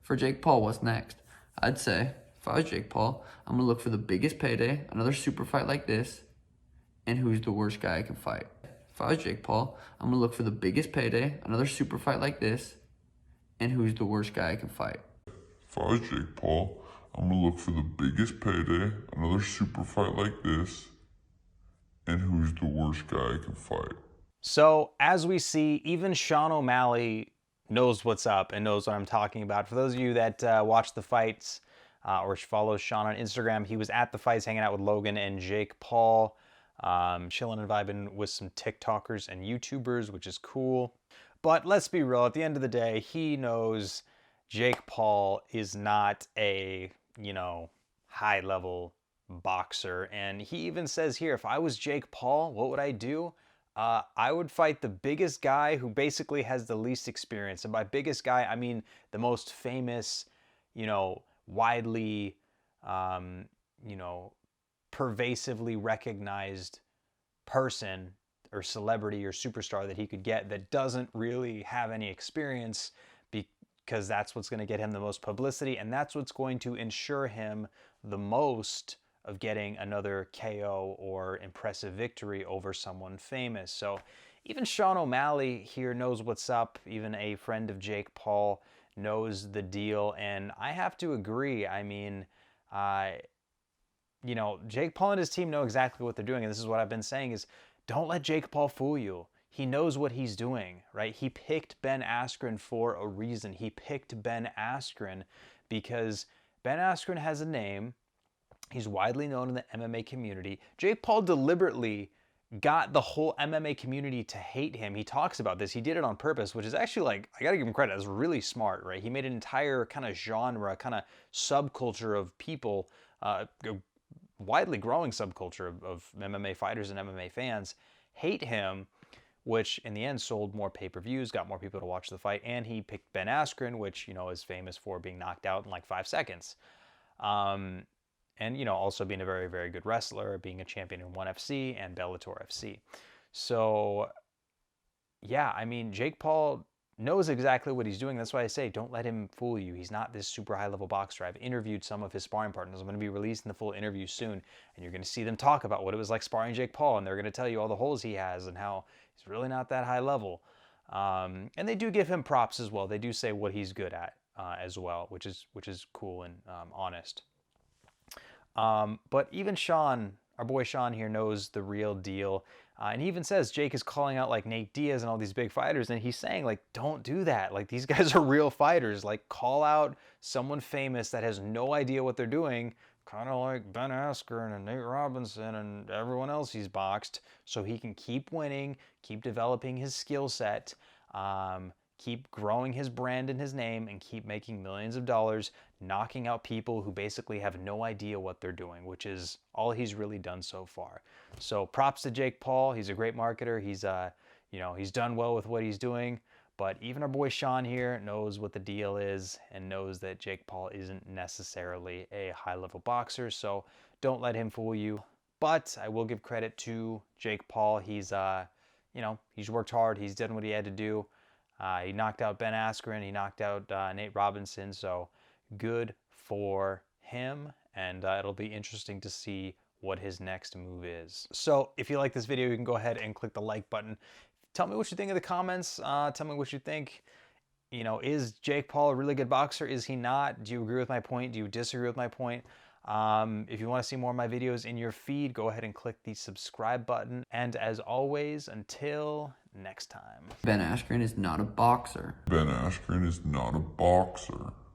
For Jake Paul, what's next? I'd say, if I was Jake Paul, I'm gonna look for the biggest payday, another super fight like this, and who's the worst guy I can fight. If I was Jake Paul, I'm gonna look for the biggest payday, another super fight like this, and who's the worst guy I can fight. If I was Jake Paul, I'm gonna look for the biggest payday, another super fight like this, and who's the worst guy I can fight. So as we see, even Sean O'Malley knows what's up and knows what I'm talking about. For those of you that watch the fights or follow Sean on Instagram, he was at the fights hanging out with Logan and Jake Paul, chilling and vibing with some TikTokers and YouTubers, which is cool. But let's be real, at the end of the day, he knows Jake Paul is not a, high level boxer. And he even says here, if I was Jake Paul, what would I do? I would fight the biggest guy who basically has the least experience. And by biggest guy, I mean the most famous, widely, pervasively recognized person or celebrity or superstar that he could get that doesn't really have any experience, because that's what's going to get him the most publicity, and that's what's going to ensure him the most of getting another KO or impressive victory over someone famous. So even Sean O'Malley here knows what's up. Even a friend of Jake Paul knows the deal, and I have to agree. I mean, Jake Paul and his team know exactly what they're doing, and this is what I've been saying is, don't let Jake Paul fool you. He knows what he's doing, right? He picked Ben Askren for a reason. He picked Ben Askren because Ben Askren has a name. He's widely known in the MMA community. Jake Paul deliberately got the whole MMA community to hate him. He talks about this. He did it on purpose, which is actually, I gotta give him credit. It's really smart, right? He made an entire kind of genre, kind of subculture of people, widely growing subculture of MMA fighters and MMA fans hate him, which in the end sold more pay-per-views, got more people to watch the fight, and he picked Ben Askren, which, is famous for being knocked out in like 5 seconds. And, also being a very, very good wrestler, being a champion in ONE FC and Bellator FC. So, yeah, I mean, Jake Paul knows exactly what he's doing. That's why I say, don't let him fool you. He's not this super high-level boxer. I've interviewed some of his sparring partners. I'm going to be releasing the full interview soon, and you're going to see them talk about what it was like sparring Jake Paul, and they're going to tell you all the holes he has and how he's really not that high level. And they do give him props as well. They do say what he's good at as well, which is cool and honest. But even Sean, our boy Sean here, knows the real deal. And he even says Jake is calling out like Nate Diaz and all these big fighters, and he's saying like, don't do that. Like, these guys are real fighters. Like, call out someone famous that has no idea what they're doing, kind of like Ben Askren and Nate Robinson and everyone else he's boxed, so he can keep winning, keep developing his skill set, keep growing his brand and his name, and keep making millions of dollars, knocking out people who basically have no idea what they're doing, which is all he's really done so far. So props to Jake Paul. He's a great marketer. He's he's done well with what he's doing. But even our boy Sean here knows what the deal is and knows that Jake Paul isn't necessarily a high-level boxer. So don't let him fool you. But I will give credit to Jake Paul. He's he's worked hard. He's done what he had to do. He knocked out Ben Askren. He knocked out Nate Robinson. So good for him. And it'll be interesting to see what his next move is. So if you like this video, you can go ahead and click the like button. Tell me what you think in the comments. Tell me what you think. Is Jake Paul a really good boxer? Is he not? Do you agree with my point? Do you disagree with my point? If you want to see more of my videos in your feed, go ahead and click the subscribe button. And as always, until next time. Ben Askren is not a boxer. Ben Askren is not a boxer.